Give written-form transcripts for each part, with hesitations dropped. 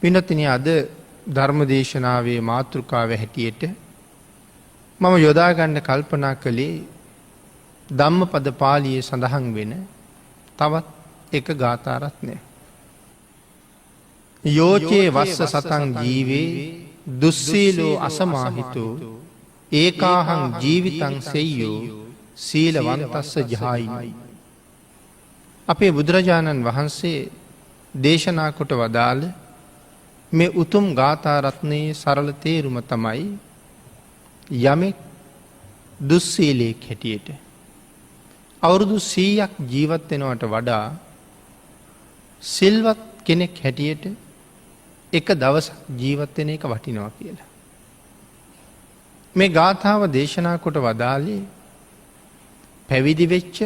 පිනතින අද ධර්මදේශනාවේ මාතෘකාව හැටියට මම යොදාගන්න කල්පනා කළේ ධම්මපද පාළියේ සඳහන් වෙන තවත් එක ගාථාරත්නය. යෝචේ වස්ස සතන් ජීවේ දුස්සීලෝ අසමාහිතෝ ඒකාහං ජීවිතං සෙය්යෝ සීලවන්තස්ස ජහායිමයි. අපේ බුදුරජාණන් වහන්සේ දේශනා කොට වදාළ මේ උතුම් ගාථාරත්නයේ සරල තේරුම තමයි යමෙක් දුස්සීලයෙක් හැටියට අවුරුදු 100ක් ජීවත් වෙනවට වඩා සිල්වත් කෙනෙක් හැටියට එක දවසක් ජීවත් වෙන එක වටිනවා කියලා. මේ ගාථාව දේශනා කොට වදාළේ පැවිදි වෙච්ච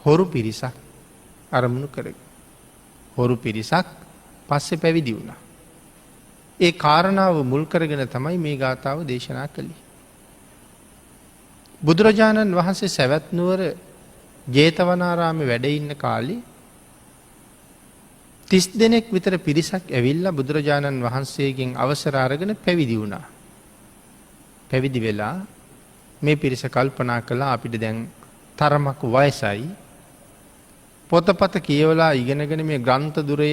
හොරු පිරිසක් අරමුණු කරගෙන. හොරු පිරිසක් පස්සේ පැවිදි වුණා. ඒ කාරණාව මුල් කරගෙන තමයි මේ ගාථාව දේශනා කළේ. බුදුරජාණන් වහන්සේ සැවැත් නුවර ජේතවනාරාමේ වැඩ ඉන්න කාලේ 30 දෙනෙක් විතර පිරිසක් ඇවිල්ලා බුදුරජාණන් වහන්සේගෙන් අවසර අරගෙන පැවිදි වුණා. පැවිදි වෙලා මේ පිරිස කල්පනා කළා අපිට දැන් තරමක් වයසයි. පොතපත කියවලා ඉගෙනගෙන මේ ග්‍රන්ථ දුරය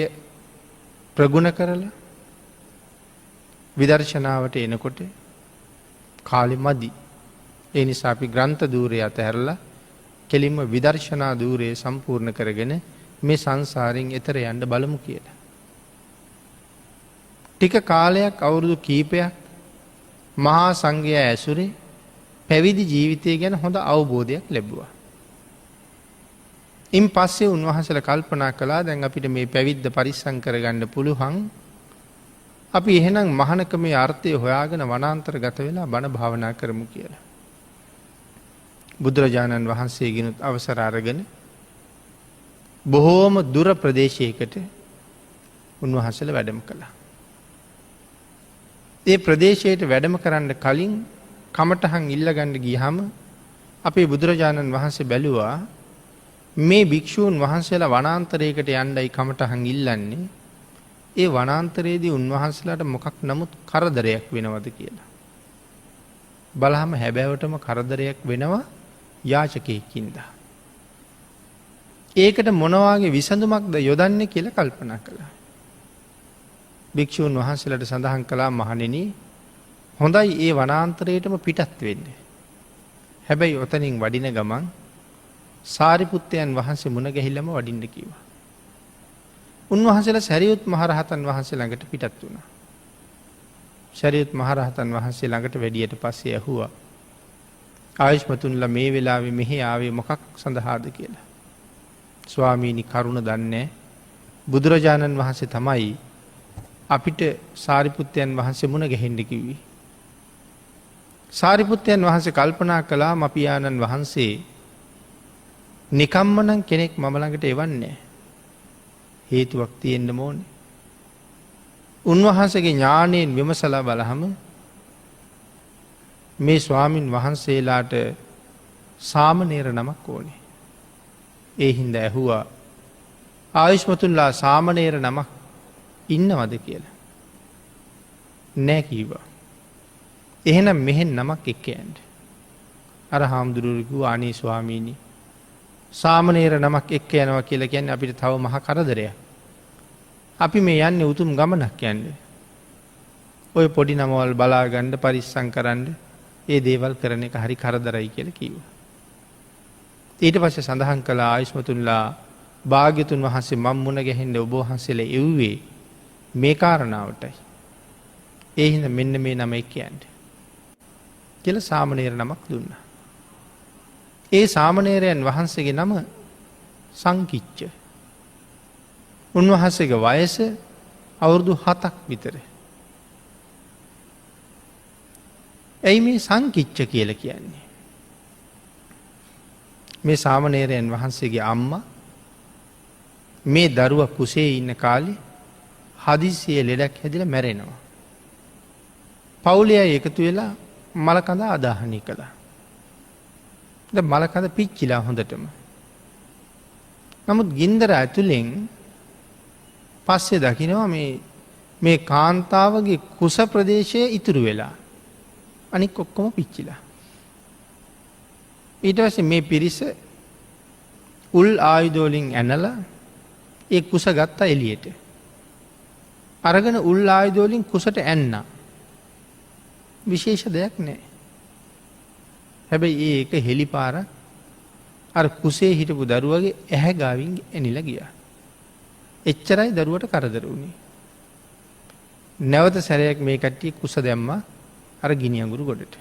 ප්‍රගුණ කරලා විදර්ශනාවට එනකොට කාලෙ මදි. ඒ නිසා අපි ග්‍රන්ථ ධූරය අතහැරලා කෙලින්ම විදර්ශනා ධූරය සම්පූර්ණ කරගෙන මේ සංසාරයෙන් එතර යන්න බලමු කියලා. ටික කාලයක් අවුරුදු කීපයක් මහා සංඝයා ඇසුරේ පැවිදි ජීවිතය ගැන හොඳ අවබෝධයක් ලැබුවා. ඉන් පස්සේ උන්වහන්සේලා කල්පනා කළා දැන් අපිට මේ පැවිද්ද පරිස්සම් කරගන්න පුළුවන්. අපි එහෙනම් මහානකමේ අර්ථය හොයාගෙන වනාන්තරගත වෙලා බණ භාවනා කරමු කියලා. බුදුරජාණන් වහන්සේගෙනුත් අවසර අරගෙන බොහෝම දුර ප්‍රදේශයකට උන්වහන්සේලා වැඩම කළා. ඒ ප්‍රදේශයට වැඩම කරන්න කලින් කමටහන් ඉල්ලගන්න ගියහම අපේ බුදුරජාණන් වහන්සේ බැලුවා මේ භික්ෂූන් වහන්සේලා වනාන්තරයකට යන්නයි කමටහන් ඉල්ලන්නේ. ඒ වනාන්තරයේදී උන්වහන්සේලාට මොකක් නමුත් කරදරයක් වෙනවද කියලා. බලහම හැබෑවටම කරදරයක් වෙනවා යාචකයෙක්ින්දා. ඒකට මොනවාගේ විසඳුමක්ද යොදන්නේ කියලා කල්පනා කළා. භික්ෂූන් වහන්සේලාට සඳහන් කළා මහණෙනි හොඳයි ඒ වනාන්තරයටම පිටත් වෙන්න. හැබැයි ඔතනින් වඩින ගමන් සාරිපුත්තයන් වහන්සේ මුණ ගැහිල්ලම වඩින්න කිව්වා. උන්වහන්සේලා සරියුත් මහරහතන් වහන්සේ ළඟට පිටත් වුණා. සරියුත් මහරහතන් වහන්සේ ළඟට වැඩියට පස්සේ ඇහුවා ආයුෂ්මතුන්ලා මේ වෙලාවේ මෙහි ආවේ මොකක් සඳහාද කියලා. ස්වාමීනි කරුණ දන්නේ බුදුරජාණන් වහන්සේ තමයි අපිට සාරිපුත්තයන් වහන්සේ මුණ ගැහෙන්න කිව්වේ. සාරිපුත්තයන් වහන්සේ කල්පනා කළා මපියාණන් වහන්සේ නිකම්ම නම් කෙනෙක් මම ළඟට එවන්නේ හේතුවක් තියෙන්න ඕනේ. උන්වහන්සේගේ ඥාණයෙන් විමසලා බලහම මේ ස්වාමින් වහන්සේලාට සාමණේර නමක් ඕනේ. ඒ හින්දා ඇහුවා ආයුෂ්මතුන්ලා සාමණේර නමක් ඉන්නවද කියලා. නෑ කිව්වා. එහෙනම් මෙහෙන් නමක් එක්ක යන්න. අර හාමුදුරුවෝ කිව්වා අනේ ස්වාමීනි සාමණේර නමක් එක්ක යනවා කියලා කියන්නේ අපිට තව මහ කරදරයක්. අපි මේ යන්නේ උතුම් ගමනක් යන්නේ. ඔය පොඩි නමවල් බලා ගන්න පරිස්සම් කරන්න ඒ දේවල් කරන එක හරි කරදරයි කියලා කිව්වා. ඊට පස්සේ සඳහන් කළා ආයුෂ්මතුන්ලා භාග්‍යතුන් වහන්සේ මම් මුණ ගැහෙන්න ඔබ වහන්සේලා එව්වේ මේ කාරණාවටයි. ඒ හින්දා මෙන්න මේ නම එක්ක යන්න කියලා සාමණේර නමක් දුන්නා. ඒ සාමණේරයන් වහන්සේගේ නම සංකිච්ච. උන්වහන්සේගේ වයස අවුරුදු 7ක් විතර. ඇයි මේ සංකිච්ච කියලා කියන්නේ? මේ සාමණේරයන් වහන්සේගේ අම්මා මේ දරුවා කුසේ ඉන්න කාලේ හදිසියෙ ලෙඩක් හැදිලා මැරෙනවා. පවුලේ අය එකතු වෙලා මලකඳ ආදාහනය කළා. දැන් මලකඳ පිච්චිලා හොඳටම. නමුත් ගින්දර ඇතුලෙන් පස්සේ දකිනවා මේ කාන්තාවගේ කුස ප්‍රදේශය ඉතුරු වෙලා. අනික් ඔක්කොම පිච්චිලා. ඊට පස්සේ මේ පිරිස උල් ආයුධවලින් ඇනලා ඒ කුස ගත්තා එළියට. අරගෙන උල් ආයුධවලින් කුසට ඇන්නා. විශේෂ දෙයක් නැහැ. හැබැයි ඒක හෙලිපාරක් අර කුසේ හිටපු දරුවගේ ඇහැ ගාවින් එනිලා ගියා. එච්චරයි දරුවට කරදර වුණේ. නැවත සැරයක් මේ කට්ටිය කුස දැම්මා අර ගිනි අඟුරු ගොඩට.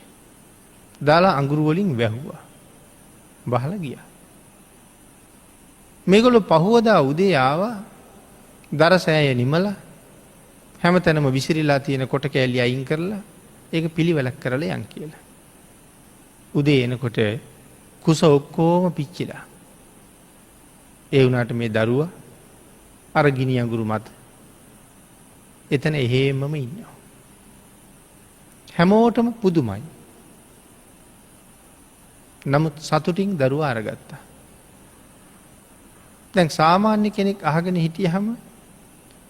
දාලා අඟුරු වලින් වැහුවා. බහලා ගියා. මේගොල්ලෝ පහුවදා උදේ ආවා දරසෑය නිමලා හැමතැනම විසිරීලා තියෙන කොට කෑලි අයින් කරලා ඒක පිළිවෙලක් කරලා යන් කියලා. උදේ එනකොට කුස ඔක්කොම පිච්චිලා. ඒ වුණාට මේ දරුවා අර ගිනි අඟුරු මත එතන එහෙමම ඉන්නවා. හැමෝටම පුදුමයි. නමුත් සතුටින් දරුවා අරගත්තා. දැන් සාමාන්‍ය කෙනෙක් අහගෙන හිටියහම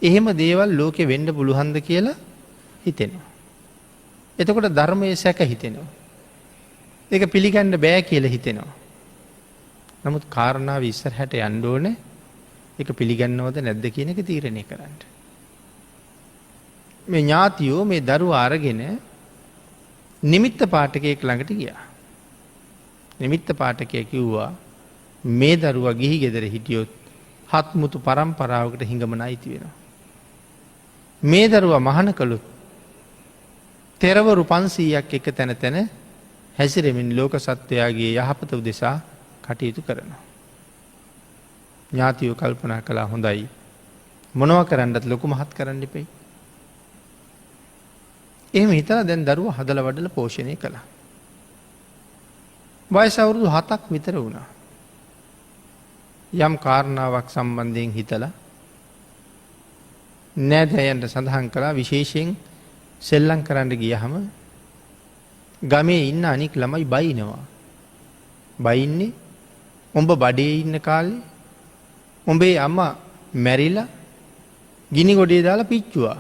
එහෙම දේවල් ලෝකෙ වෙන්න පුළුවන්ද කියලා හිතෙනවා. එතකොට ධර්මයේ සැක හිතෙනවා. ඒක පිළිගන්න බෑ කියලා හිතෙනවා. නමුත් කාරණාව ඉස්සරහට යන්න ඕනේ. ඒක පිළිගන්නවද නැද්ද කියන එක තීරණය කරන්න. මේ ඥාතියෝ මේ දරුවා අරගෙන නිමිත්ත පාඨකයෙක් ළඟට ගියා. නිමිත්ත පාඨකයා කිව්වා මේ දරුවා ගිහි ගෙදර හිටියොත් හත්මුතු පරම්පරාවකට හිඟමන අයිති වෙනවා. මේ දරුවා මහාන කළොත් තෙරවරු 500ක් එක තැන හැසිරෙමින් ලෝක සත්වයාගේ යහපත උදෙසා කටයුතු කරනවා. ඥාතියෝ කල්පනා කළා හොඳයි. මොනවා කරන්නත් ලොකු මහත් කරන්න එපයි. එහෙම හිතලා දැන් දරුවා හදලා වඩලා පෝෂණය කළා. වයස අවුරුදු 7ක් විතර වුණා. යම් කාරණාවක් සම්බන්ධයෙන් හිතලා නෑදෑයන්ට සඳහන් කළා විශේෂයෙන් සෙල්ලම් කරන්න ගියහම ගමේ ඉන්න අනික් ළමයි බයිනවා. බයින්නේ උඹ බඩේ ඉන්න කාලේ උඹේ අම්මා මැරිලා ගිනි ගොඩේ දාලා පිච්චුවා.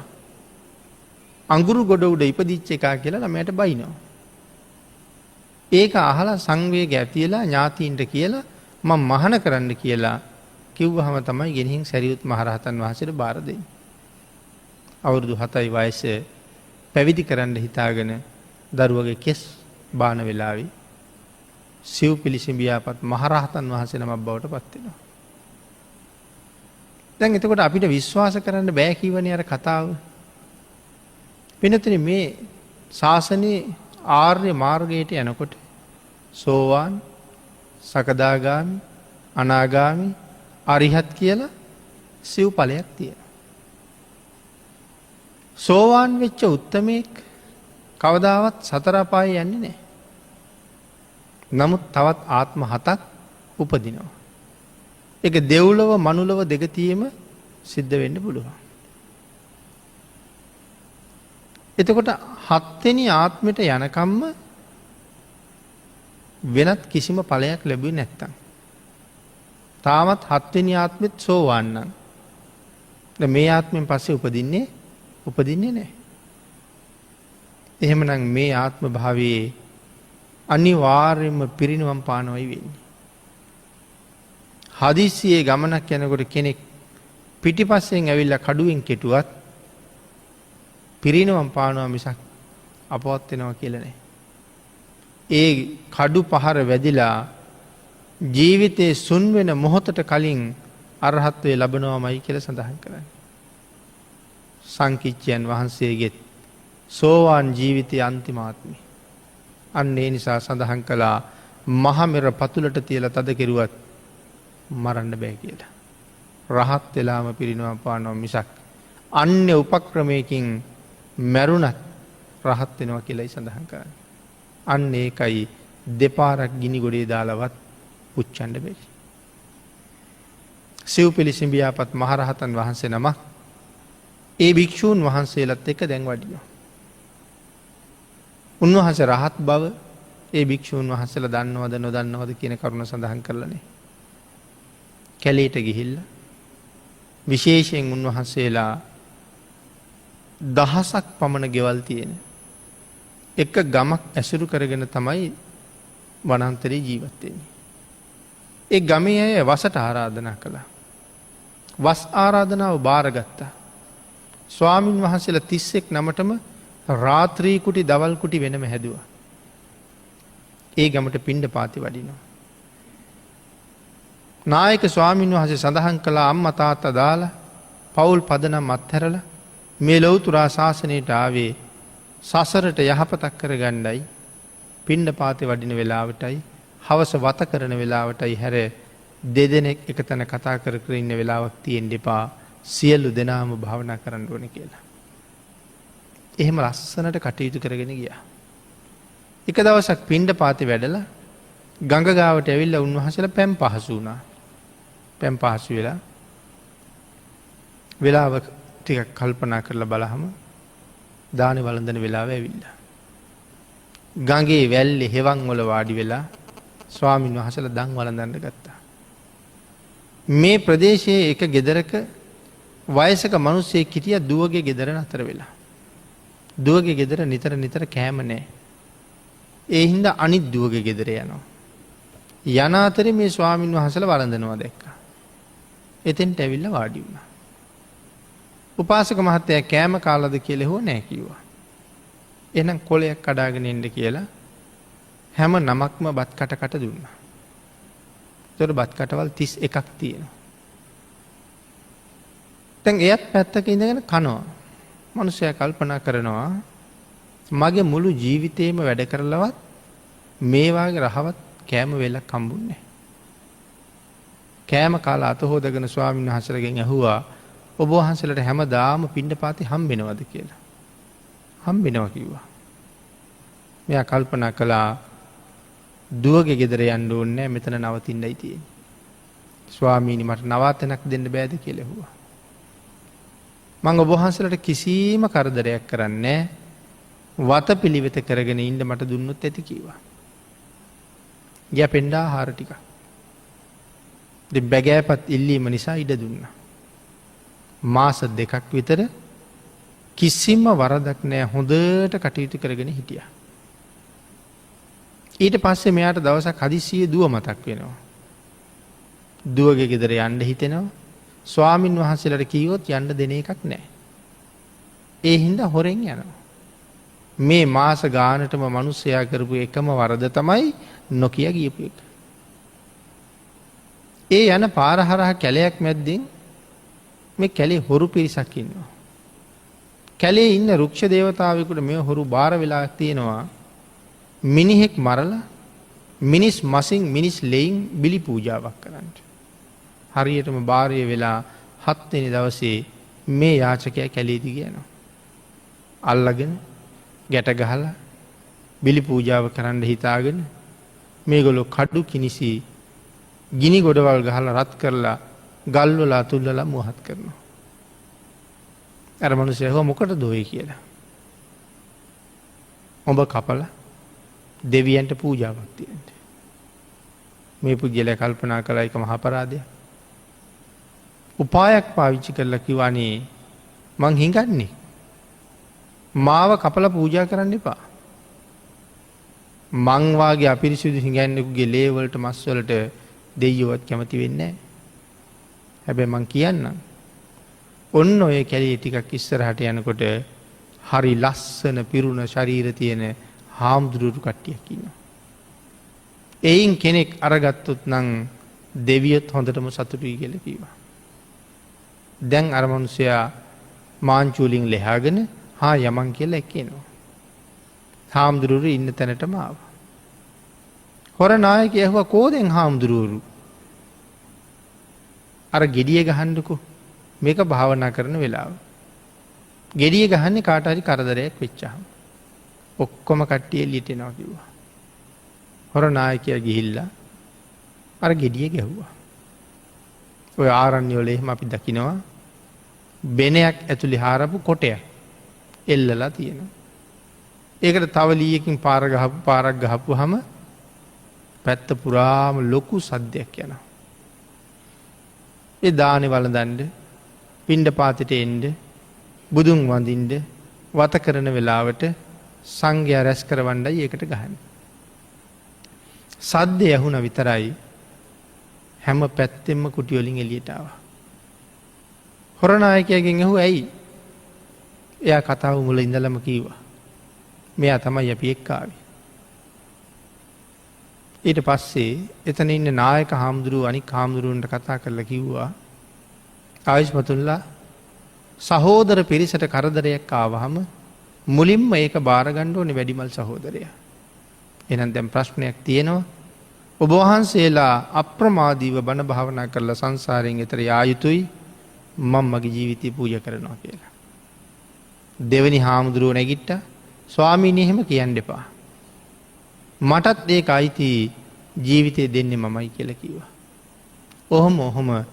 අඟුරු ගොඩ උඩ ඉපදිච්ච එකා කියලා ළමයට බයිනවා. ඒක අහලා සංවේගය ඇතිලා ඥාතීන්ට කියලා මම මහාන කරන්න කියලා කිව්වහම තමයි ගෙනihin සරියුත් මහරහතන් වහන්සේට බාර දෙන්නේ. අවුරුදු 7යි වයස පැවිදි කරන්න හිතාගෙන දරුවගේ කෙස් බාන වෙලාවේ සිව් පිළිසිඹියාපත් මහරහතන් වහන්සේ නමක් බවට පත් වෙනවා. දැන් එතකොට අපිට විශ්වාස කරන්න බෑ කියවනේ අර කතාව. වෙනතනේ මේ ශාසනයේ ආර්ය මාර්ගයට යනකොට සෝවාන් සකදාගාමි අනාගාමි අරිහත් කියලා සිව් ඵලයක් තියෙනවා. සෝවාන් වෙච්ච උත්තමයෙක් කවදාවත් සතර අපායේ යන්නේ නැහැ. නමුත් තවත් ආත්ම 7ක් උපදිනවා. ඒක දෙව්ලොව මනුලොව දෙක තියෙම සිද්ධ වෙන්න පුළුවන්. එතකොට 7 වෙනි ආත්මෙට යනකම්ම වෙනත් කිසිම ඵලයක් ලැබුවේ නැත්තම් තාමත් 7 වෙනි ආත්මෙත් සෝවාන් නම් දැන් මේ ආත්මෙන් පස්සේ උපදින්නේ නැහැ. එහෙමනම් මේ ආත්ම භාවයේ අනිවාර්යයෙන්ම පිරිනිවන් පානවයි වෙන්නේ. හදිස්සියේ ගමනක් යනකොට කෙනෙක් පිටිපස්සෙන් ඇවිල්ලා කඩුවෙන් කෙටුවත් පිරිනිවන් පානවා මිසක් අපවත් වෙනවා කියලා නෑ. ඒ කඩු පහර වැදිලා ජීවිතේ සුන් වෙන මොහොතට කලින් අරහත්ත්වයේ ලැබනවාමයි කියලා සඳහන් කරන්නේ. සංකිච්ඡයන් වහන්සේගෙත් සෝවාන් ජීවිතයේ අන්තිම ආත්මේ. අන්න ඒ නිසා සඳහන් කළා මහ මෙර පතුලට තියලා තද කෙරුවත් මරන්න බෑ කියලා. රහත් වෙලාම පිරිනවම් පානවා මිසක් අන්‍ය උපක්‍රමයකින් මැරුණත් රහත් වෙනවා කියලායි සඳහන් කරන්නේ. අන්න ඒකයි දෙපාරක් ගිනි ගොඩේ දාලවත් පුච්චන්න බැරි. සිව් පිළිසිඹියාපත් මහරහතන් වහන්සේ නමක් ඒ භික්ෂූන් වහන්සේලාත් එක්ක දැන් වඩිනවා. උන්වහන්සේ රහත් බව ඒ භික්ෂූන් වහන්සේලා දන්නවද නොදන්නවද කියන කරුණ සඳහන් කරලා නේ. කැලේට ගිහිල්ලා විශේෂයෙන් උන්වහන්සේලා දහසක් පමණ ගෙවල් තියෙන එක ගමක් ඇසුරු කරගෙන තමයි වනාන්තරයේ ජීවත් වෙන්නේ. ඒ ගමේ අය වසට ආරාධනා කළා. වස් ආරාධනාව බාරගත්තා. ස්වාමින් වහන්සේලා 31 නමටම රාත්‍රී කුටි දවල් කුටි වෙනම හැදුවා. ඒ ගමට පිණ්ඩපාතේ වඩිනවා. නායක ස්වාමින් වහන්සේ සඳහන් කළා අම්මා තාත්තා දාලා පවුල් පදනම් අත්හැරලා මේ ලෞතුරා ශාසනයට ආවේ සසරට යහපතක් කරගන්නයි පිණ්ඩපාතේ වඩින වෙලාවටයි හවස වත කරන වෙලාවටයි හැර දෙදෙනෙක් එකතැන කතා කර කර ඉන්න වෙලාවක් තියෙන්න එපා සියලු දෙනාම භාවනා කරන්න ඕනේ කියලා. එහෙම ලස්සනට කටයුතු කරගෙන ගියා. එක දවසක් පිණ්ඩපාතේ වැඩලා ගඟ ගාවට ඇවිල්ලා උන්වහන්සේලා පැම් පහසු වුණා. පැම් පහසු වෙලා වෙලාව ටිකක් කල්පනා කරලා බලහම දානේ වළඳන වෙලාව ඇවිල්ලා. ගඟේ වැල්ලේ හෙවන් වල වාඩි වෙලා ස්වාමින් වහන්සේලා දන් වළඳන්න ගත්තා. මේ ප්‍රදේශයේ එක ගෙදරක වයසක මිනිස්සෙක් හිටියා දුවගේ ගෙදර නතර වෙලා. දුවගේ ගෙදර නිතර කෑම නැහැ. ඒ හින්දා අනිත් දුවගේ ගෙදර යනවා. යන අතරේ මේ ස්වාමින් වහන්සේලා වළඳනවා දැක්කා. එතෙන්ට ඇවිල්ලා වාඩි වුණා. උපාසක මහත්තයා කෑම කාලාද කියලා හෝ නැහැ කිව්වා. එහෙනම් කොලයක් කඩාගෙන එන්න කියලා හැම නමක්ම බත් කට දුන්නා. ඒතර බත් කටවල් 31ක් තියෙනවා. දැන් එයත් පැත්තක ඉඳගෙන කනවා. මිනිස්සයා කල්පනා කරනවා මගේ මුළු ජීවිතේම වැඩ කරලවත් මේ වාගේ රහවත් කෑම වෙලක් හම්බුන්නේ. කෑම කාලා අත හොදගෙන ස්වාමීන් වහන්සේලාගෙන් ඇහුවා ඔබ වහන්සේලාට හැමදාම පිණ්ඩපාතේ හම්බෙනවද කියලා. හම්බෙනවා කිව්වා. මෙයා කල්පනා කළා දුවගේ ගෙදර යන්න ඕනේ නැහැ මෙතන නවතින්නයි තියෙන්නේ. ස්වාමීනි මට නවාතැනක් දෙන්න බෑද කියලා ඇහුවා. මම ඔබ වහන්සේලාට කිසිම කරදරයක් කරන්නේ නැහැ. වතපිලිවෙත කරගෙන ඉන්න මට දුන්නොත් ඇති කිව්වා. යැපෙන්න ආහාර ටික. බැගෑපත් ඉල්ලීම නිසා ඉඩ දුන්නා. මාස 2ක් විතර කිසිම වරදක් නැහැ හොඳට කටයුතු කරගෙන හිටියා. ඊට පස්සේ මෙයාට දවසක් හදිස්සියේ දුව මතක් වෙනවා. දුවගේ ගෙදර යන්න හිතෙනවා. ස්වාමින් වහන්සේලාට කිව්වොත් යන්න දෙන එකක් නැහැ. ඒ හින්දා හොරෙන් යනවා. මේ මාස ගානටම මිනිස්සයා කරපු එකම වරද තමයි නොකිය ගියපු එක. ඒ යන පාර හරහා කැලයක් මැද්දෙන් මේ කැලේ හොරු පිරිසක් ඉන්නවා. කැලේ ඉන්න රුක්ෂ දේවතාවෙකුට මේ හොරු බාර වෙලා තියෙනවා. මිනිහෙක් මරලා මිනිස් මසින් මිනිස් ලෙයින් බිලි පූජාවක් කරන්න. හරියටම බාරය වෙලා 7 වෙනි දවසේ මේ යාචකයා කැලේදී ගියනවා. අල්ලගෙන ගැට ගහලා බිලි පූජාව කරන්න හිතාගෙන මේගොල්ලෝ කඩු කිනිසි ගිනි ගොඩවල් ගහලා රත් කරලා ගල් වල අතුල්ලලා මුවහත් කරනවා. අර මිනිස්සයා හො මොකටද ඔය කියලා. ඔබ කපලා දෙවියන්ට පූජාවක් දෙන්න. මේ පුජ්‍යලයා කල්පනා කළා ඒක මහා අපරාධයක්. උපායක් පාවිච්චි කරලා කිව්වානේ මං හිඟන්නේ. මාව කපලා පූජා කරන්න එපා. මං වාගේ අපිරිසුදු හිඟන්නෙකුගේ ලේ වලට මස් වලට දෙයියවත් කැමති වෙන්නේ නැහැ. හැබැයි මං කියන්නම්. ඔන්න ඔය කැලේ ටිකක් ඉස්සරහට යනකොට හරි ලස්සන පිරුණ ශරීර තියෙන හාමුදුරුවෝ කට්ටියක් ඉන්නවා. එයින් කෙනෙක් අරගත්තොත් නම් දෙවියොත් හොඳටම සතුටුයි කියලා කිව්වා. දැන් අර මිනිසයා මාංචු වලින් ලෙහාගෙන හා යමන් කියලා එක්කිනවා. හාමුදුරුවෝ ඉන්න තැනටම ආවා. හොර නායකයා ඇහුවා කෝදෙන් හාමුදුරුවෝ? අර gediye ගහන්නකෝ. මේක භාවනා කරන වෙලාව. gediye ගහන්නේ කාට හරි කරදරයක් වෙච්චාම. ඔක්කොම කට්ටිය එළියට එනවා කිව්වා. හොර නායකයා ගිහිල්ලා අර gediye ගැහුවා. ඔය ආරණ්‍ය වල එහෙම අපි දකිනවා බෙනයක් ඇතුලේ හාරපු කොටයක් එල්ලලා තියෙනවා. ඒකට තව ලීයකින් පාරක් ගහපුවාම පැත්ත පුරාම ලොකු සද්දයක් යනවා. ඒ දානේ වළඳන්න පිණ්ඩපාතයට එන්න බුදුන් වඳින්න වත කරන වෙලාවට සංඝයා රැස් කරවන්නයි ඒකට ගහන්නේ. සද්දය ඇහුණ විතරයි හැම පැත්තෙම කුටි වලින් එළියට ආවා. හොරනායකයාගෙන් ඇහුවා ඇයි? එයා කතාව මුල ඉඳලම කිව්වා. මෙයා තමයි අපි එක්ක ආවේ. ඊට පස්සේ එතන ඉන්න නායක හාමුදුරුවෝ අනික් හාමුදුරුවන්ට කතා කරලා කිව්වා ආයුෂ්මතුල්ලා සහෝදර පිරිසට කරදරයක් ආවහම මුලින්ම ඒක බාර ගන්න ඕනේ වැඩිමල් සහෝදරයා. එහෙනම් දැන් ප්‍රශ්නයක් තියෙනවා. ඔබ වහන්සේලා අප්‍රමාදීව බණ භාවනා කරලා සංසාරයෙන් එතර යා යුතුයි. මම මගේ ජීවිතය පූජා කරනවා කියලා. දෙවෙනි හාමුදුරුවෝ නැගිට්ටා. ස්වාමීනි එහෙම කියන්න එපා. මටත් ඒක අයිති ජීවිතය දෙන්නේ මමයි කියලා කිව්වා. ඔහොම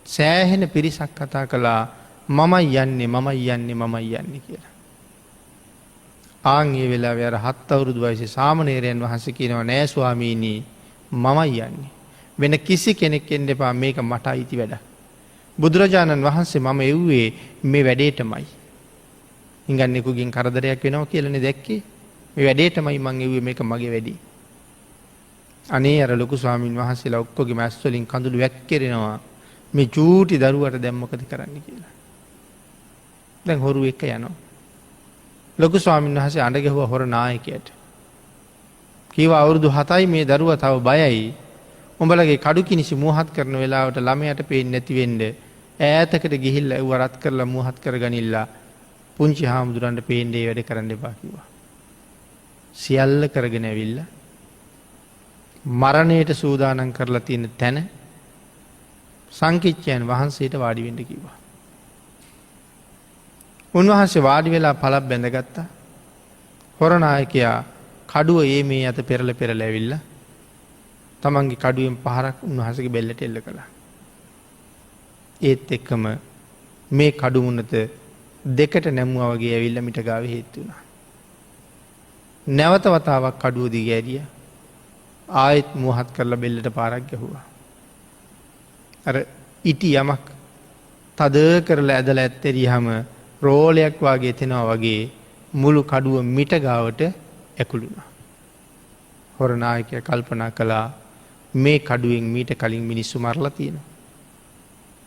සෑහෙන පිරිසක් කතා කළා මමයි යන්නේ කියලා. ආන් ඒ වෙලාවේ අර 7 අවුරුදු වයසේ සාමණේරයන් වහන්සේ කියනවා නෑ ස්වාමීනි මමයි යන්නේ. වෙන කිසි කෙනෙක් එන්න එපා මේක මට අයිති වැඩක්. බුදුරජාණන් වහන්සේ මම එව්වේ මේ වැඩේටමයි. හිඟන්නෙකුගෙන් කරදරයක් වෙනවා කියලානේ දැක්කේ. මේ වැඩේටමයි මං එව්වේ මේක මගේ වැඩේ. අනේ අර ලොකු ස්වාමින් වහන්සේලා ඔක්කොගේ මැස් වලින් කඳුළු වැක්කිරෙනවා. මේ චූටි දරුවට දැන් මොකද කරන්න කියලා. දැන් හොරු එක්ක යනවා. ලොකු ස්වාමීන් වහන්සේ අඬ ගැහුවා හොර නායකයට. කීවා අවුරුදු 7යි මේ දරුවා තව බයයි. උඹලගේ කඩු කිනිසි මූහත් කරන වෙලාවට ළමයාට පේන්නේ නැති වෙන්න ඈතකට ගිහිල්ලා ඒව රත් කරලා මූහත් කරගනිලා පුංචි හාමුදුරන්ට පේන්නේ වැඩ කරන්න එපා කිව්වා. සියල්ල කරගෙන ඇවිල්ලා මරණයට සූදානම් කරලා තියෙන තැන සංකිච්ඡයන් වහන්සේට වාඩි වෙන්න කිව්වා. උන්වහන්සේ වාඩි වෙලා පළක් බැඳගත්තා. හොරනායකයා කඩුව මේ අත පෙරලා ඇවිල්ලා තමන්ගේ කඩුවෙන් පහරක් උන්වහන්සේගේ බෙල්ලට එල්ල කළා. ඒත් එක්කම මේ කඩු මුනත දෙකට නැමුවා වගේ ඇවිල්ලා මිට ගාවේ හේතු වුණා. නැවත වතාවක් කඩුව දිගේ ඇරියා. ආයෙත් මුවහත් කරලා බෙල්ලට පාරක් ගැහුවා. අර ඉටි යමක් තද කරලා ඇදලා ඇත්තරියම රෝලයක් වගේ තෙනවා වගේ මුළු කඩුව මිට ගාවට ඇකුළුණා. හොරනායකයා කල්පනා කළා මේ කඩුවෙන් මීට කලින් මිනිස්සු මරලා තියෙනවා.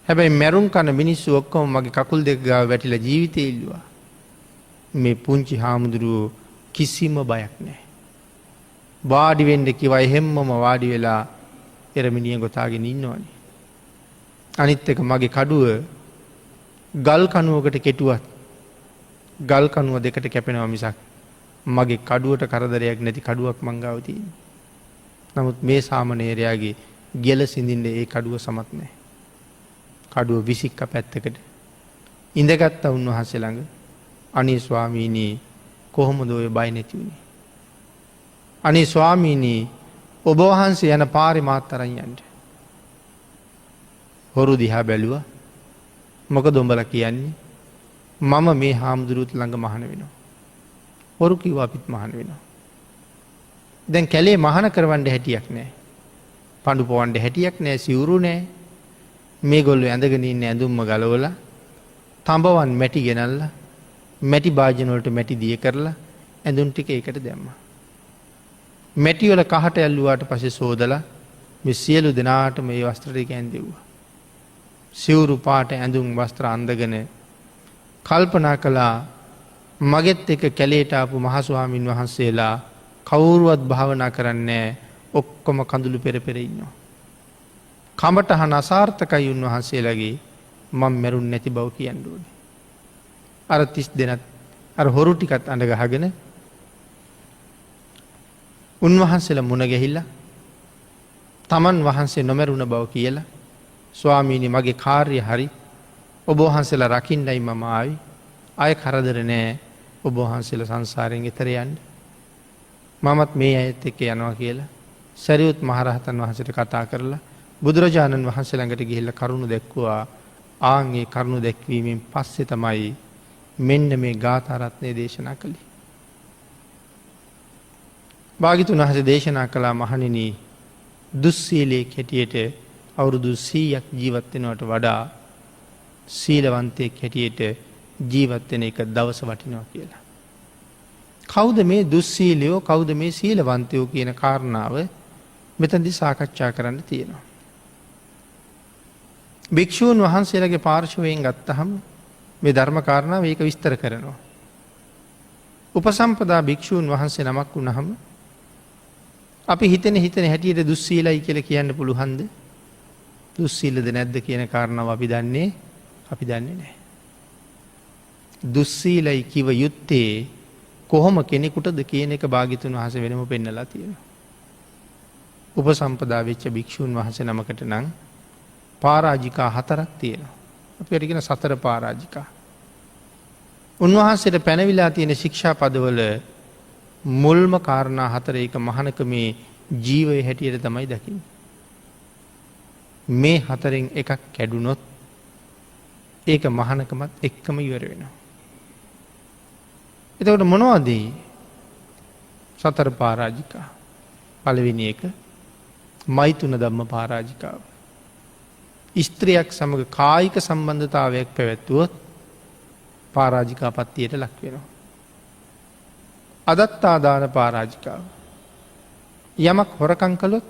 හැබැයි මැරුම් කන මිනිස්සු ඔක්කොම මගේ කකුල් දෙක ගාව වැටිලා ජීවිතේ ඉල්ලුවා. මේ පුංචි හාමුදුරුවෝ කිසිම බයක් නැහැ. වාඩි වෙන්න කිව්වා එහෙම්මම වාඩි වෙලා එරමිනිය ගොතාගෙන ඉන්නවනේ. අනිත් එක මගේ කඩුව ගල් කණුවකට කෙටුවත් ගල් කණුව දෙකට කැපෙනවා මිසක් මගේ කඩුවට කරදරයක් නැති කඩුවක් මං ගාව තියෙනවා. නමුත් මේ සාමණේරයාගේ ගෙල සිඳින්න ඒ කඩුව සමත් නැහැ. කඩුව විසික්ක පැත්තකට ඉඳගත්ත උන්වහන්සේ ළඟ අනේ ස්වාමීනි කොහොමද ඔය බය නැති වුනේ? අනේ ස්වාමීනි ඔබ වහන්සේ යන පාරේ මාත් තරන් යන්න. හොරු දිහා බැලුවා. මොකද උඹලා කියන්නේ? මම මේ හාමුදුරුවොත් ළඟ මහාන වෙනවා. හොරු කිව්වා අපිත් මහාන වෙනවා. දැන් කැලේ මහාන කරවන්න හැටියක් නැහැ. පඳු පොවන්න හැටියක් නැහැ, සිවුරු නැහැ. මේගොල්ලෝ ඇඳගෙන ඉන්න ඇඳුම්ම ගලවලා තඹවන් මැටි ගෙනල්ලා මැටි භාජන වලට මැටි දිය කරලා ඇඳුම් ටික ඒකට දැම්මා. මැටි වල කහට ඇල්ලුවාට පස්සේ සෝදලා මේ සියලු දෙනාට මේ වස්ත්‍ර ටික ඇඳෙව්වා. සිවුරු පාට ඇඳුම් වස්ත්‍ර අඳගෙන කල්පනා කළා මගෙත් එක කැලේට ආපු මහ ස්වාමින් වහන්සේලා කවුරුවත් භාවනා කරන්නේ ඔක්කොම කඳුළු පෙර පෙර ඉන්නවා. කමටහන අසාර්ථකයි උන්වහන්සේලාගේ මම මැරුන් නැති බව කියන්න ඕනේ. අර 30 දෙනත් අර හොරු ටිකත් අඬ ගහගෙන උන්වහන්සේලා මුණ ගැහිලා තමන් වහන්සේ නොමරුණ බව කියලා ස්වාමීනි මගේ කාර්ය හරි ඔබ වහන්සේලා රකින්නයි මම ආවේ. ආය කරදර නෑ. ඔබ වහන්සේලා සංසාරයෙන් එතර යන්න. මමත් මේ අයත් එක්ක යනවා කියලා සරියුත් මහරහතන් වහන්සේට කතා කරලා බුදුරජාණන් වහන්සේ ළඟට ගිහිල්ලා කරුණ දැක්වුවා. ආන් ඒ කරුණ දැක්වීමෙන් පස්සේ තමයි මෙන්න මේ ගාථා රත්නය දේශනා කළේ. භාග්‍යවතුන් වහන්සේ දේශනා කළා මහණෙනි දුස්සීලයේ හැටියට අවුරුදු 100ක් ජීවත් වෙනවට වඩා සීලවන්තයෙක් හැටියට ජීවත්වෙන එක දවස වටිනවා කියලා. කෞද මේ දුස්සීලයෝ කෞද මේ සීලවන්තයෝ කියන කාරණාව මෙතැදි සාකච්ඡා කරන්න තියෙනවා. භික්‍ෂූන් වහන්සේලගේ පාර්ශවයෙන් ගත්තහම මේ ධර්මකාරණාව ඒක විස්තර කරනවා. උපසම්පදා භික්‍ෂූන් වහන්සේ නමක් වුණහම අපි හිතන හැටියට දුස්සීලයි කියල කියන්න පුළුහන්ද දුස්සීලද නැද්ද කියන කාරණාව අපි දන්නේ නෑ. දුස්සීලයි කිව යුත්තේ කොහොම කෙනෙකුටද කියන එක භාගිතුන් වහස වෙනම පෙන්නලා තියෙන. උපසම්පදා වෙච්ච භික්‍ෂූන් වහස නමකට නං පාරාජිකා 4ක් තියෙනවා. අපි අටිගෙන 4 පාරාජිකා. උන්වහන්සේට පැනවිලා තියෙන ශික්ෂා පදවල මුල්ම කාරණා 4 එක මහනක මේ ජීවය හැටියට තමයි දකින්න. මේ 4න් එකක් කැඩුනොත් ඒක මහනකමත් එක්කම ඉවර වෙනවා. එතකොට මොනවද 4 පාරාජිකා? පළවෙනි එක මෛතුන ධම්ම පාරාජිකාව. ස්ත්‍රියක් සමග කායික සම්බන්ධතාවයක් පැවැත්වුවොත් පාරාජිකාපත්තියට ලක් වෙනවා. අදත්තාදාන පාරාජිකාව. යමක් හොරකං කළොත්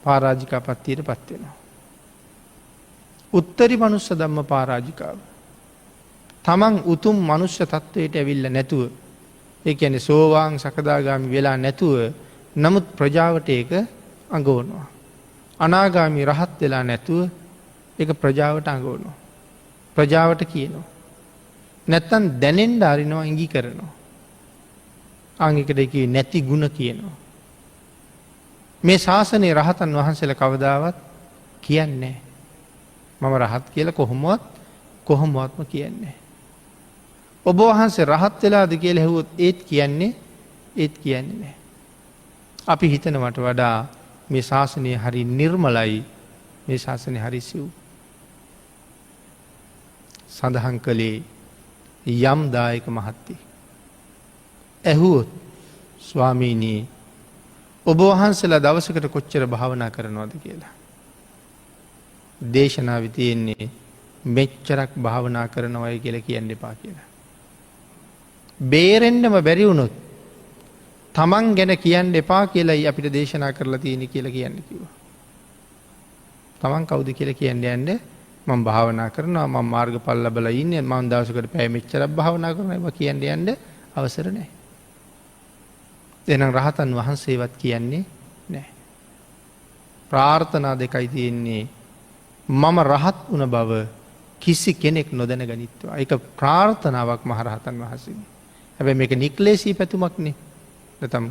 පාරාජිකාපත්තියට පත්වෙනවා. උත්තරි මනුස්ස ධම්ම පාරාජිකාව. තමන් උතුම් මනුෂ්‍ය තත්ත්වයට ඇවිල්ල නැතුව ඒ කියන්නේ සෝවාන් සකදාගාමි වෙලා නැතුව නමුත් ප්‍රජාවට ඒක අඟවනවා. අනාගාමි රහත් වෙලා නැතුව ඒක ප්‍රජාවට අඟවනවා. ප්‍රජාවට කියනවා. නැත්තන් දැනෙන්ඩ අරිනවා ඉඟි කරනවා. අංගිකට එක නැති ගුණ කියනවා. මේ ශාසනයේ රහතන් වහන්සේල කවදාවත් කියන්නේ මම රහත් කියල කොහොමවත්ම කියන්නේ. ඔබ වහන්සේ රහත් වෙලාද කියල හැවොත් ඒත් කියන්නේ නෑ. අපි හිතනවට වඩා මේ ශාසනය හරි නිර්මලයි මේ ශාසනය හරි සිව්. සඳහන් කළේ යම් දායක මහත්තය. ඇහුවොත් ස්වාමීනී ඔබ වහන්සලා දවසකට කොච්චර භාවනා කරනවාද කියලා. දේශනාව තියෙන්නේ මෙච්චරක් භාවනා කරනවයි කියලා කියන්න එපා කියලා. බේරෙන්ඩම බැරිවුණොත් තමන් ගැන කියන්න එපා කියලායි අපිට දේශනා කරලා තියෙන කියලා කියන්න කිව. තමන් කවුද කියල කියන්න යන්න මං භාවනා කරනවා මං මාර්ග පල් ලබල ඉන්න මන් දවසකට පැය මෙච්චරක් භාවනා කරන කියන්න යන්න අවසර නෑ. එනම් රහතන් වහන්සේවත් කියන්නේ නෑ. ප්‍රාර්ථනා දෙකයි තියෙන්නේ මම රහත් වන බව කිසි කෙනෙක් නොදැන ගනිත්වා. එක ප්‍රාර්ථනාවක් මහරහතන් වහසගේ. හැබැ මේක නික්ලේසී පැතුමක්නේ නතම්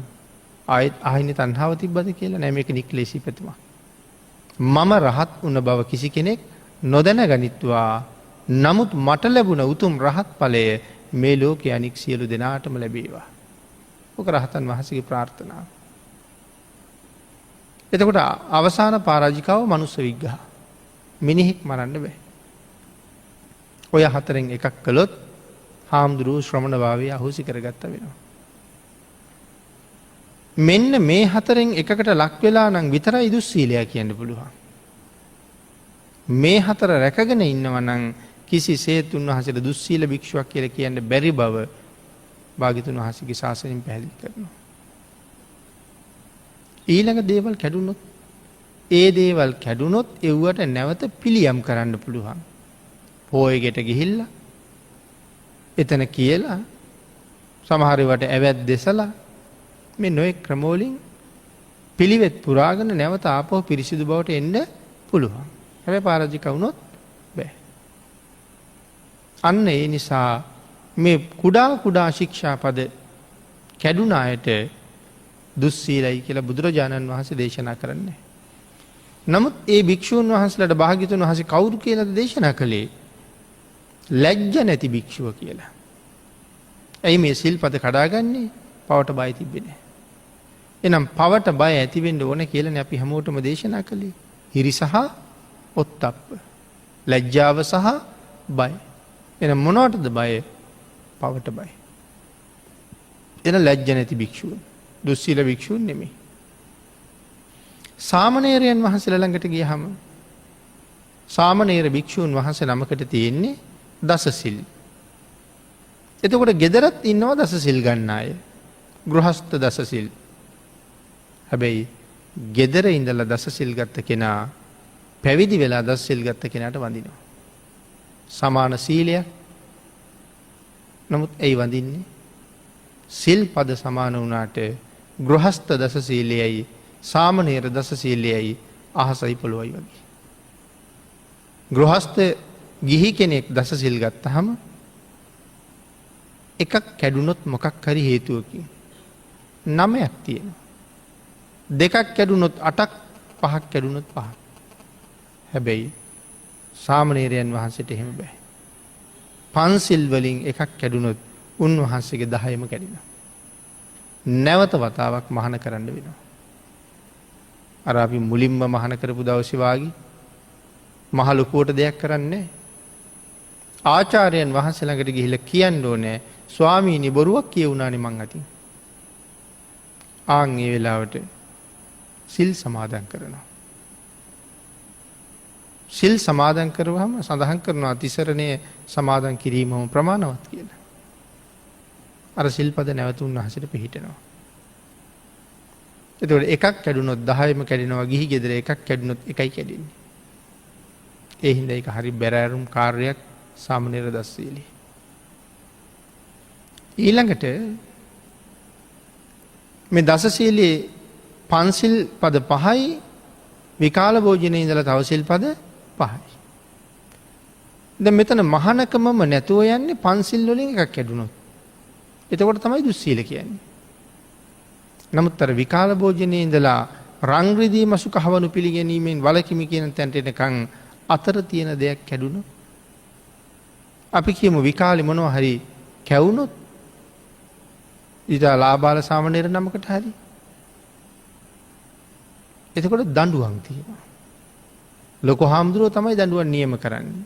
ආයත් අහිනි තන්හාව තිබ්බද කියලා නෑ මේක නික්ලේසී පැතුමක්. මම රහත් වන බව කිසි කෙනෙක් නොදැන ගනිත්වා නමුත් මට ලැබුණ උතුම් රහත් පලය මේ ලෝක අනික් සියලු දෙනාටම ලැබේවා. ඕක රහතන් වහසගේ ප්‍රාර්ථනාව. එතකොට අවසාන පාරාජිකාව මනුස්ස විග්ගහ. මිනිහෙක් මරන්න බෑ. ඔය 4න් එකක් කළොත් හාමුදුරුව ශ්‍රමණ භාවය අහෝසි කරගත්ත වෙනවා. මෙන්න මේ 4න් එකකට ලක් වෙලා නම් විතරයි දුස්සීලයා කියන්න පුළුවන්. මේ 4 රැකගෙන ඉන්නවනම් කිසි සේත් උන්වහන්සේට දුස්සීල භික්ෂුවක් කියලා කියන්න බැරි බව භාග්‍යතුන් වහන්සේගේ ශාසනයෙන් පැහැදිලි කරනවා. ඊළඟ දේවල් කැඩුනොත් ඒ දේවල් කැඩුනොත් එව්වට නැවත පිළියම් කරන්න පුළුවන්. පෝයගෙට ගිහිල්ලා එතන කියලා සමහරවට ඇවැත් දෙසලා මේ නොයෙක් ක්‍රමෝලින් පිළිවෙත් පුරාගෙන නැවත ආපහු පිරිසිදු බවට එන්න පුළුවන්. හැබැයි පාරාජික වුණොත් බෑ. අන්න ඒ නිසා මේ කුඩා ශික්ෂාපද කැඩුන අයට දුස්සීලයි කියලා බුදුරජාණන් වහන්සේ දේශනා කරන්නේ. නමුත් ඒ භික්ෂූන් වහන්සලට භාග්‍යතුන් වහන්සේ කවුරු කියලාද දේශනා කළේ? ලැජ්ජ නැති භික්ෂුව කියලා. ඇයි මේ සිල්පද කඩාගන්නේ? පවට බය තිබෙන්නේ. එනම් පවට බය ඇතිවෙන්න ඕන කියලානේ අපි හැමෝටම දේශනා කළේ. හිරි සහ ඔත්තප්ප. ලැජ්ජාව සහ බය. එනම් මොනවටද බය? පවට බය. එන ලැජ්ජ නැති භික්ෂුව. දුස්සීල භික්ෂූන් නෙමෙයි. සාමණේරයන් වහන්සේලා ළඟට ගියහම සාමණේර භික්ෂූන් වහන්සේ නමකට තියෙන්නේ දසසිල්. එතකොට ගෙදරත් ඉන්නවා දසසිල් ගන්න අය. ගෘහස්ත දසසිල්. හැබැයි ගෙදර ඉඳලා දසසිල් ගත්ත කෙනා පැවිදි වෙලා දසසිල් ගත්ත කෙනාට වඳිනවා. සමාන සීලයක්. නමුත් ඇයි වඳින්නේ? සිල් පද සමාන වුණාට ගෘහස්ත දසසීලයයි සාමණේර දසසීලයයි අහසයි පොළොවයි වගේ. ගෘහස්ත ගිහි කෙනෙක් දසසිල් ගත්තහම එකක් කැඩුනොත් මොකක් හරි හේතුවකින් 9ක් තියෙනවා. දෙකක් කැඩුනොත් 8ක්, පහක් කැඩුනොත් 5ක්. හැබැයි සාමණේරයන් වහන්සේට එහෙම බෑ. පන්සිල් වලින් එකක් කැඩුනොත් උන්වහන්සේගේ 10ම කැඩෙනවා. නැවත වතාවක් මහාන කරන්න වෙනවා. අර අපි මුලින්ම මහාන කරපු දවසේ වාගේ මහ ලොකුවට දෙයක් කරන්නේ නැහැ. ආචාර්යයන් වහන්සේ ළඟට ගිහිල්ලා කියන්න ඕනේ ස්වාමීනි බොරුවක් කියුණානේ මං අතින්. ආන් ඒ වෙලාවට සිල් සමාදන් කරනවා. සිල් සමාදන් කරුවහම සඳහන් කරනවා තිසරණය සමාදන් කිරීමම ප්‍රමාණවත් කියලා. අර සිල්පද නැවත උන්වහන්සේට පිහිටනවා. එතකොට එකක් කැඩුනොත් 10ම කැඩෙනවා. ගිහි ගෙදර එකක් කැඩුනොත් එකයි කැඩෙන්නේ. ඒ හින්දා ඒක හරි බැරෑරුම් කාර්යයක් සාමණේර දස්සීලී. ඊළඟට මේ දසසීලයේ පන්සිල් පද 5යි විකාල භෝජනයේ ඉඳලා තව සිල් පද 5යි. දැන් මෙතන මහානකමම නැතුව යන්නේ පන්සිල් වලින් එකක් කැඩුනොත්. එතකොට තමයි දුස්සීල කියන්නේ. නමුත් අර විකාල භෝජනයේ ඉඳලා රං රිදී මසු කහවණු පිළිගැනීමෙන් වලකිමි කියන තැනට එනකන් අතර තියෙන දෙයක් කැඩුනොත් අපි කියමු විකාලේ මොනවා හරි කැවුනොත් ඊට ලාබාල සාමණේර නමකට හරි එතකොට දඬුවම් තියෙනවා. ලොකු හාමුදුරුවෝ තමයි දඬුවම් නියම කරන්නේ.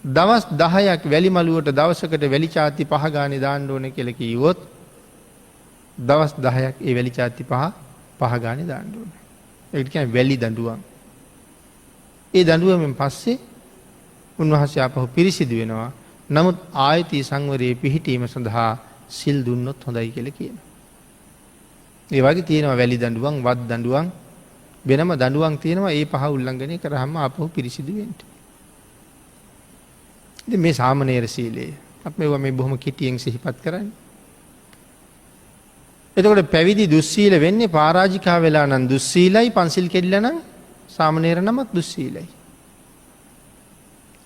දවස් 10ක් වැලි මළුවට දවසකට වැලි චාති 5 ගානේ දාන්න ඕනේ කියලා කිව්වොත් දවස් 10ක් ඒ වැලි චාති 5 ගානේ දාන්න ඕනේ. ඒකට කියන්නේ වැලි දඬුවම්. ඒ දඬුවමෙන් පස්සේ උන්වහන්සේ ආපහු පිරිසිදු වෙනවා. නමුත් ආයති සංවරයේ පිහිටීම සඳහා සිල් දුන්නොත් හොඳයි කියලා කියනවා. ඒ වගේ තියෙනවා වැලි දඬුවම්, වත් දඬුවම්, වෙනම දඬුවම් තියෙනවා. ඒ පහ උල්ලංඝනය කරාම ආපහු පිරිසිදු වෙන්න. ඉතින් මේ සාමණේර සීලය අපි මේ බොහොම කෙටියෙන් සිහිපත් කරන්නේ. එතකොට පැවිදි දුස්සීල වෙන්නේ පරාජිකා වෙලා නම් දුස්සීලයි, පන්සිල් කෙල්ලලා නම් සාමණේර නමක් දුස්සීලයි.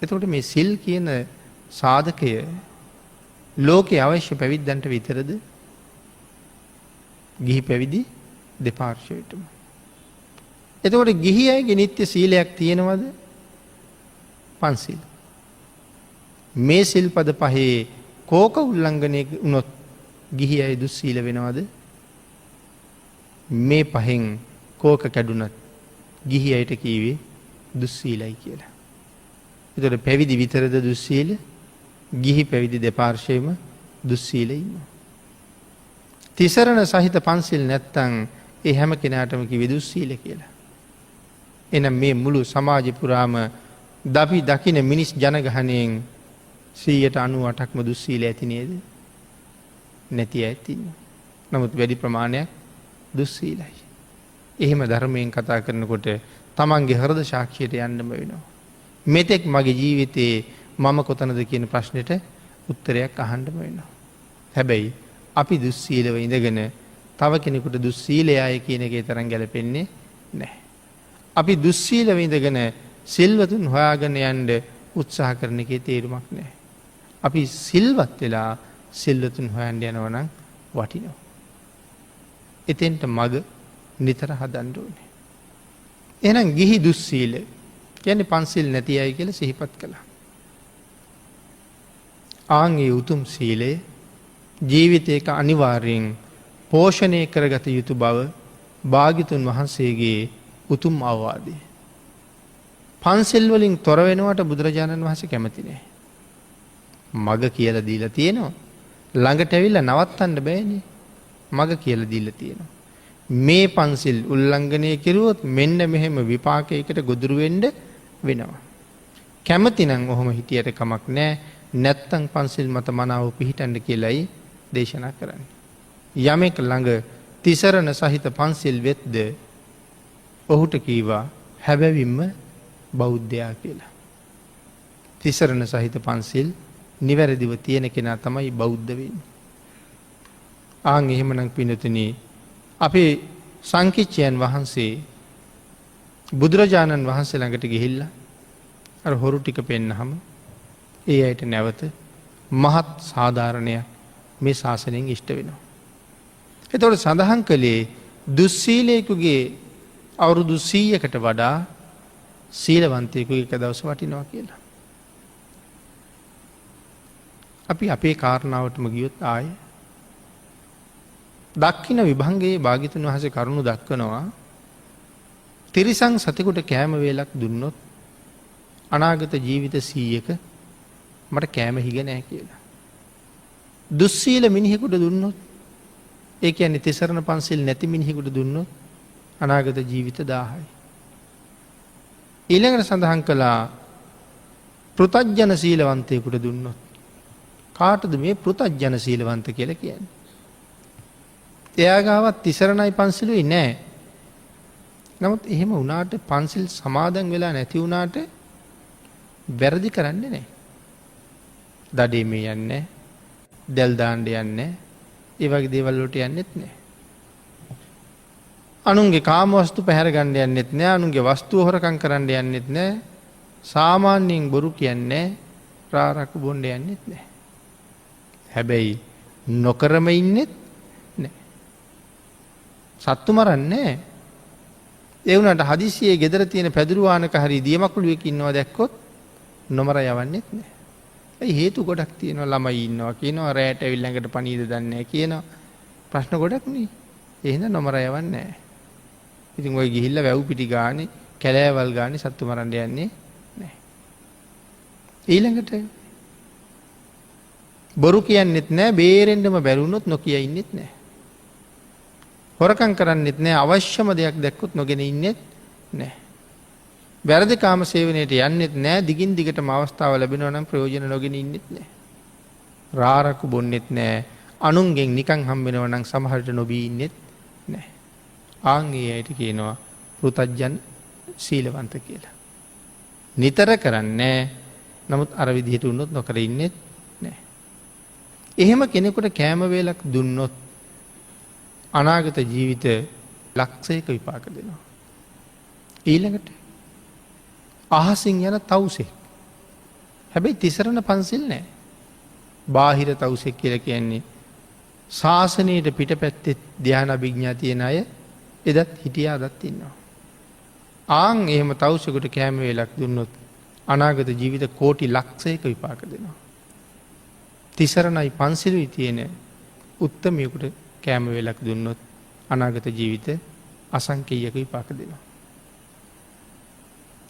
එතකොට මේ සිල් කියන සාධකය ලෝකේ අවශ්‍ය පැවිද්දන්ට විතරද? ගිහි පැවිදි දෙපාර්ශ්වයටම. එතකොට ගිහි අයගේ නිත්‍ය සීලයක් තියෙනවද? පන්සිල්. මේ සිල්පද පහේ කෝක උල්ලංඝනය වුණොත් ගිහි අය දුස්සීල වෙනවද? මේ පහෙන් කෝක කැඩුනත් ගිහි අයට කීවේ දුස්සීලයි කියලා. එතකොට පැවිදි විතරද දුස්සීල? ගිහි පැවිදි දෙපාර්ශ්වයේම දුස්සීල ඉන්නවා. තිසරණ සහිත පන්සිල් නැත්තම් ඒ හැම කෙනාටම කිව්වේ දුස්සීල කියලා. එහෙනම් මේ මුළු සමාජ පුරාම දපි දකින මිනිස් ජනගහණයෙන් 98%ක්ම දුස්සීල ඇති නේද? නැති ඇති. නමුත් වැඩි ප්‍රමාණයක් දුස්සීලයි. එහෙම ධර්මයෙන් කතා කරනකොට තමන්ගේ හෘද සාක්ෂියට යන්නම වෙනවා. මෙතෙක් මගේ ජීවිතේ මම කොතනද කියන ප්‍රශ්නෙට උත්තරයක් අහන්නම වෙනවා. හැබැයි අපි දුස්සීලව ඉඳගෙන තව කෙනෙකුට දුස්සීලයයි කියන එකේ තරම් ගැලපෙන්නේ නැහැ. අපි දුස්සීලව ඉඳගෙන සිල්වතුන් හොයාගෙන යන්න උත්සාහ කරන එකේ තේරුමක් නැහැ. අපි සිල්වත් වෙලා සිල්වතුන් හොයන්න යනවා නම් වටිනවා. එතෙන්ට මග නිතර හදන්න ඕනේ. එහෙනම් ගිහි දුස්සීල කියන්නේ පන්සිල් නැති අය කියලා සිහිපත් කළා. ආන්ගේ උතුම් සීලය ජීවිතයක අනිවාර්යෙන් පෝෂණය කරගත යුතු බව භාග්‍යතුන් වහන්සේගේ උතුම් අවවාදය. පන්සිල් වලින් තොර වෙනවට බුදුරජාණන් වහන්සේ කැමති නැහැ. මග කියලා දීලා තියෙනවා. ළඟට ඇවිල්ලා නවත්තන්න බෑනේ. මග කියලා දීලා තියෙනවා. මේ පන්සිල් උල්ලංඝනය කෙරුවොත් මෙන්න මෙහෙම විපාකයකට ගොදුරු වෙන්න වෙනවා. කැමතිනම් ඔහොම හිටියට කමක් නෑ නැත්තං පන්සිල් මත මනාව පිහිටන්ඩ කියලයි දේශනා කරන්න. යමෙක් ළඟ තිසරණ සහිත පන්සිල් වෙත්ද ඔහුට කීවා හැබැවිම්ම බෞද්ධයා කියලා. තිසරණ සහිත පන්සිල් නිවැරදිව තියෙන කෙනා තමයි බෞද්ධවෙන්. ආං එහෙමනං පිනතුන අපේ සංකිච්චයන් වහන්සේ බුදුරජාණන් වහන්සේ ළඟට ගිහිල්ල හොරු ටික පෙන්නහම ඒ අයට නැවත මහත් සාධාරණයක් මේ ශාසනයෙන් ඉෂ්ට වෙනවා. එතොට සඳහන් කළේ දුස්සීලයකුගේ අවුරුදු 100කට වඩා සීලවන්තයකු එක දවස වටිනවා කියලා. අපි අපේ කාරණාවටම ගියොත් ආය දක්කින විභංගේ භාගිතුන් වහස කරුණු දක්වනවා තිරිසං සතෙකුට කෑම වේලක් දුන්නොත් අනාගත ජීවිත 100ක මට කෑම හිග නෑ කියලා. දුස්සීල මිනිහෙකුට දුන්නොත් ඒ කියන්නේ තිසරණ පන්සිල් නැති මිනිහෙකුට දුන්නොත් අනාගත ජීවිත 1000යි. ඊළඟට සඳහන් කළා පෘතජ්ජන සීලවන්තයෙකුට දුන්නොත් කාටද මේ පෘතජ්ජන සීලවන්ත කියලා කියන්නේ? එයා ගාවත් තිසරණයි පන්සිලුයි නෑ. නමුත් එහෙම වුණාට පන්සිල් සමාදන් වෙලා නැති වුණාට වැරදි කරන්නේ නෑ. දඩේ මේ යන්නේ දැල් දාන්න යන්නේ ඒ වගේ දේවල් වලට යන්නෙත් නෑ. අනුන්ගේ කාම වස්තු පැහැර ගන්න යන්නෙත් නෑ. අනුන්ගේ වස්තුව හොරකම් කරන්න යන්නෙත් නෑ. සාමාන්‍යයෙන් බොරු කියන්නේ රාරක්කු බොන්න යන්නෙත් නෑ. හැබැයි නොකරම ඉන්නෙත් නෑ. සත්තු මරන්නේ ඒ වුණාට හදිසියේ ගෙදර තියෙන පැදුරුවානක හරි දියමකුළුවෙක් ඉන්නවා දැක්කොත් නොමර යවන්නෙත් නෑ. ඒ හේතු ගොඩක් තියෙනවා. ළමයි ඉන්නවා කියනවා රැට ඇවිල්ලා ළඟට පණීද දන්නේ නැහැ කියනවා. ප්‍රශ්න ගොඩක් නේ. ඒ හින්දා නොමර යවන්නේ නැහැ. ඉතින් ඔය ගිහිල්ලා වැව් පිටි ගානේ කැලෑවල් ගානේ සත්තු මරන්න යන්නේ නැහැ. ඊළඟට බොරු කියන්නෙත් නැහැ. බේරෙන්නම බැරුණොත් නොකිය ඉන්නෙත් නැහැ. හොරකම් කරන්නෙත් නැහැ. අවශ්‍යම දෙයක් දැක්කොත් නොගෙන ඉන්නෙත් නැහැ. වැරදි කාම සේවනයට යන්නෙත් නෑ. දිගින් දිගටම අවස්ථාව ලැබෙනවා නම් ප්‍රයෝජන නොගෙන ඉන්නෙත් නෑ. රාරක්කු බොන්නෙත් නෑ. අනුන්ගෙන් නිකන් හම්බෙනවා නම් සමහරට නොබී ඉන්නෙත් නෑ. ආන් ඒ අයට කියනවා පෘතජ්ජන සීලවන්ත කියලා. නිතර කරන්නේ නමුත් අර විදිහට වුණොත් නොකර ඉන්නෙත් නෑ. එහෙම කෙනෙකුට කෑම වේලක් දුන්නොත් අනාගත ජීවිත ලක්ෂයක විපාක දෙනවා. ඊළඟට අහසින් යන තවුසෙක්. හැබැයි තිසරණ පන්සිල් නෑ. බාහිර තවුසෙක් කියලා කියන්නේ ශාසනයට පිටපැත්තේ ධ්‍යාන අභිඥා තියෙන අය එදත් හිටියා අදත් ඉන්නවා. ආන් එහෙම තවුසෙකුට කෑම වේලක් දුන්නොත් අනාගත ජීවිත කෝටි ලක්ෂයක විපාක දෙනවා. තිසරණයි පන්සිලුයි තියෙන උත්තමයෙකුට කෑම වේලක් දුන්නොත් අනාගත ජීවිත අසංකේයක විපාක දෙනවා.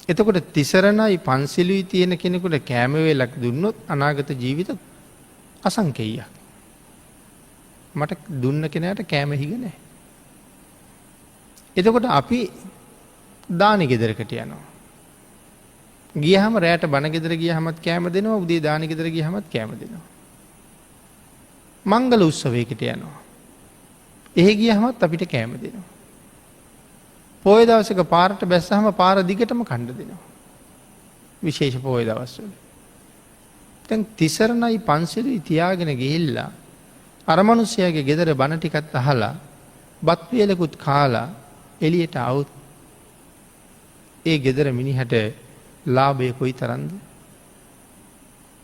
එතකොට තිසරණයි පන්සිලුයි තියෙන කෙනෙකුට කෑම වේලක් දුන්නොත් අනාගත ජීවිත අසංකේයයක්. මට දුන්න කෙනාට කෑම හිග නැහැ. එතකොට අපි දානි ගෙදරකට යනවා. ගියහම රැට බණ ගෙදර ගියහමත් කෑම දෙනවා. උදේ දානි ගෙදර ගියහමත් කෑම දෙනවා. මංගල උත්සවයකට යනවා. එහෙ ගියහමත් අපිට කෑම දෙනවා. පොය දවසක පාරට බැස්සහම පාර දිගටම කණ්ඩ දෙනවා. විශේෂ පොය දවස්වල. දැන් තිසරණයි පන්සිලුයි තියාගෙන ගිහිල්ලා අර මනුස්සයාගේ ගෙදර බණ ටිකත් අහලා බත් වේලකුත් කාලා එළියට આવුත් ඒ ගෙදර මිනිහට ලාභය කොයි තරම්ද?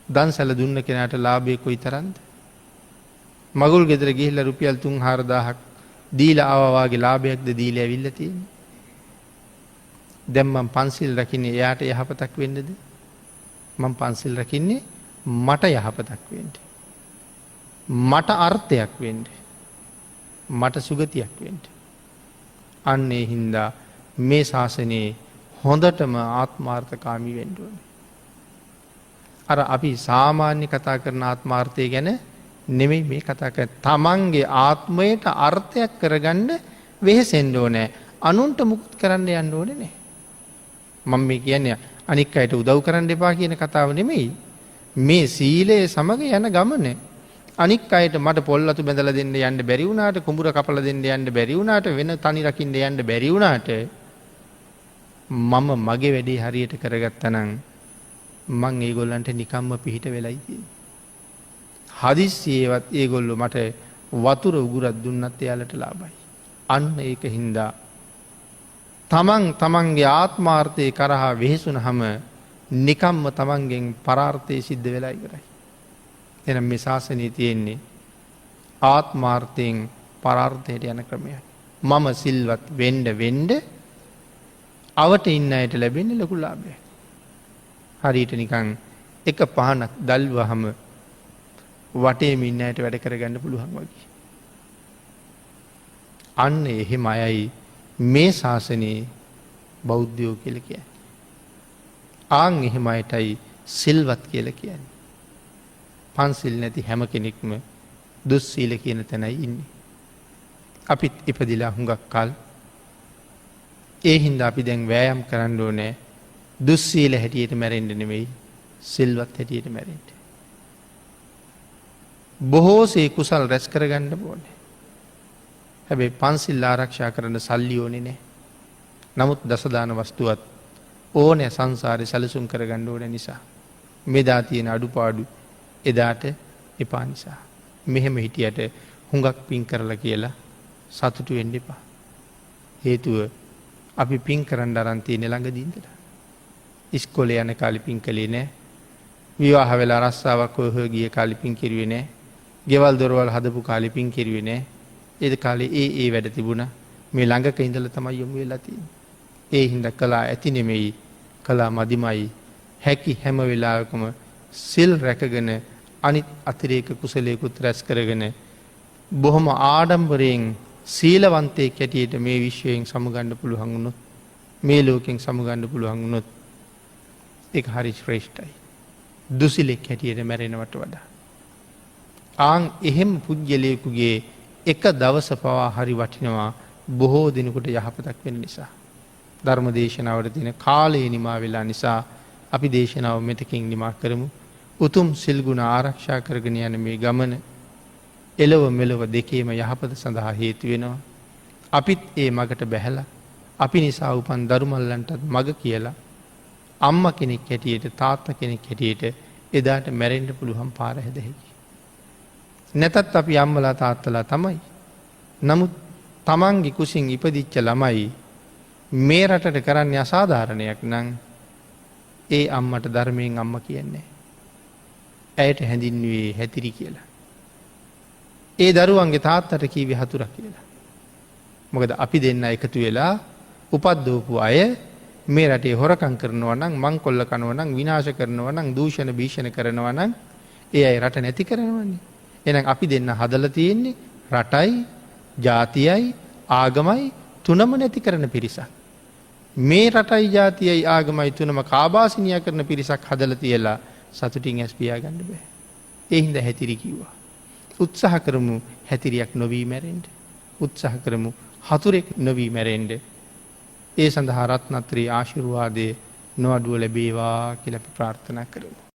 දන්සැල දුන්න කෙනාට ලාභය කොයි තරම්ද? මගුල් ගෙදර ගිහිල්ලා රුපියල් 3-4000ක් දීලා ආවා වාගේ ලාභයක්ද දීලා ඇවිල්ලා තියෙන්නේ. දැන් මම පන්සිල් රකින්නේ එයාට යහපතක් වෙන්නද? මම පන්සිල් රකින්නේ මට යහපතක් වෙන්න. මට අර්ථයක් වෙන්න. මට සුගතියක් වෙන්න. අන්න ඒ හින්දා මේ ශාසනයේ හොඳටම ආත්මාර්ථකාමී වෙන්න ඕනේ. අර අපි සාමාන්‍ය කතා කරන ආත්මාර්ථය ගැන නෙමෙයි මේ කතා කරන්නේ. තමන්ගේ ආත්මයට අර්ථයක් කරගන්න වෙහෙසෙන්න ඕනේ. අනුන්ට මුකුත් කරන්න යන්න ඕනේ නැහැ. මම මේ කියන්නේ අනික් අයට උදව් කරන්න එපා කියන කතාව නෙමෙයි. මේ සීලයේ සමග යන ගමන. අනික් අයට මට පොල් අතු බැඳලා දෙන්න යන්න බැරි වුණාට, කුඹුර කපලා දෙන්න යන්න බැරි වුණාට, වෙන තනි රකින්න යන්න බැරි වුණාට මම මගේ වැඩේ හරියට කරගත්තා නම් මං ඒගොල්ලන්ට නිකම්ම පිහිට වෙලයි තියෙන්නේ. හදිස්සියේවත් ඒගොල්ලෝ මට වතුර උගුරක් දුන්නත් එයාලට ලාභයි. අන්න ඒක හින්දා තමන්ගේ ආත්මාර්ථය කරහා වෙහෙසුනහම නිකම්ම තමන්ගෙන් පරාර්ථය සිද්ධ වෙලා ඉවරයි. එහෙනම් මේ ශාසනයේ තියෙන්නේ ආත්මාර්ථයෙන් පරාර්ථයට යන ක්‍රමයක්. මම සිල්වත් වෙන්න අවට ඉන්න අයට ලැබෙන්නේ ලොකු ලාභයක්. හරියට නිකන් එක පහනක් දැල්වහම වටේම ඉන්න අයට වැඩ කරගන්න පුළුවන් වගේ. අන්න එහෙම අයයි මේ ශාසනයේ බෞද්ධයෝ කියලා කියන්නේ. ආන් එහෙම අයටයි සිල්වත් කියලා කියන්නේ. පන්සිල් නැති හැම කෙනෙක්ම දුස්සීල කියන තැනයි ඉන්නේ. අපිත් ඉපදිලා හුඟක් කල් ඒ හින්දා අපි දැන් වෑයම් කරන්න ඕනේ දුස්සීල හැටියට මැරෙන්න නෙමෙයි සිල්වත් හැටියට මැරෙන්න. බොහෝසේ කුසල් රැස් කරගන්න ඕනේ. හැබැයි පන්සිල් ආරක්ෂා කරන්න සල්ලි ඕනේ නැහැ. නමුත් දසදාන වස්තුවත් ඕනේ සංසාරේ සැලසුම් කරගන්න ඕනේ නිසා. මෙදා තියෙන අඩුපාඩු එදාට එපා නිසා. මෙහෙම හිටියට හුඟක් පින් කරලා කියලා සතුටු වෙන්න එපා. හේතුව අපි පින් කරන්න අරන් තියෙන ළඟදී ඉඳලා. ඉස්කෝලේ යන කාලේ පින් කළේ නැහැ. විවාහ වෙලා රස්සාවක් හොය ගිය කාලේ පින් කිරුවේ නැහැ. ගෙවල් දොරවල් හදපු කාලේ පින් කිරුවේ නැහැ. ඒ කාලේ ඒ වැඩ තිබුණා. මේ ළඟක ඉඳලා තමයි යොමු වෙලා තියෙන්නේ. ඒ හින්දා කළා ඇති නෙමෙයි කළා මදිමයි. හැකි හැම වෙලාවකම සිල් රැකගෙන අනිත් අතිරේක කුසලයකුත් රැස් කරගෙන බොහොම ආඩම්බරයෙන් සීලවන්තයෙක් හැටියට මේ විශ්වයෙන් සමුගන්න පුළුවන් වුණොත්, මේ ලෝකෙන් සමුගන්න පුළුවන් වුණොත් ඒක හරි ශ්‍රේෂ්ඨයි. දුසිලෙක් හැටියට මැරෙනවට වඩා. ආන් එහෙම පුජ්‍යලයකුගේ එක දවස පවා හරි වටිනවා බොහෝ දිනකට යහපතක් වෙන නිසා. ධර්ම දේශනාවට තියෙන කාලය නිමා වෙලා නිසා අපි දේශනාව මෙතකින් නිමා කරමු. උතුම් සිල් ගුණ ආරක්ෂා කරගෙන යන මේ ගමන එළව මෙලව දෙකේම යහපත සඳහා හේතු වෙනවා. අපිත් ඒ මගට බැහැලා අපි නිසා උපන් දරුමල්ලන්ටත් මග කියලා අම්මා කෙනෙක් හැටියට තාත්තා කෙනෙක් හැටියට එදාට මැරෙන්න පුළුවන් පාර හැදෙයි. නැතත් අපි අම්මලා තාත්තලා තමයි. නමුත් තමන්ගේ කුසින් ඉපදිච්ච ළමයි මේ රටට කරන්නේ අසාධාරණයක් නම් ඒ අම්මට ධර්මයෙන් අම්මා කියන්නේ. ඇයට හැඳින්වුවේ හැතිරි කියලා. ඒ දරුවන්ගේ තාත්තට කීවේ හතුරා කියලා. මොකද අපි දෙන්න එකතු වෙලා උපද්දවපු අය මේ රටේ හොරකම් කරනවා නම්, මංකොල්ල කනවා නම්, විනාශ කරනවා නම්, දූෂණ භීෂණ කරනවා නම් ඒ අය රට නැති කරනවනේ. එහෙනම් අපි දෙන්න හදලා තියෙන්නේ රටයි, ජාතියයි, ආගමයි තුනම නැති කරන පිරිසක්. මේ රටයි, ජාතියයි, ආගමයි තුනම කාබාසිනියා කරන පිරිසක් හදලා තියලා සතුටින් ඇස් පියා ගන්න බෑ. ඒ හින්දා හැතිරි කිව්වා. උත්සාහ කරමු හැතිරියක් නොවී මැරෙන්න. උත්සාහ කරමු හතුරෙක් නොවී මැරෙන්න. ඒ සඳහා රත්නත්‍රී ආශිර්වාදයේ නොඅඩුව ලැබේවා කියලා අපි ප්‍රාර්ථනා කරමු.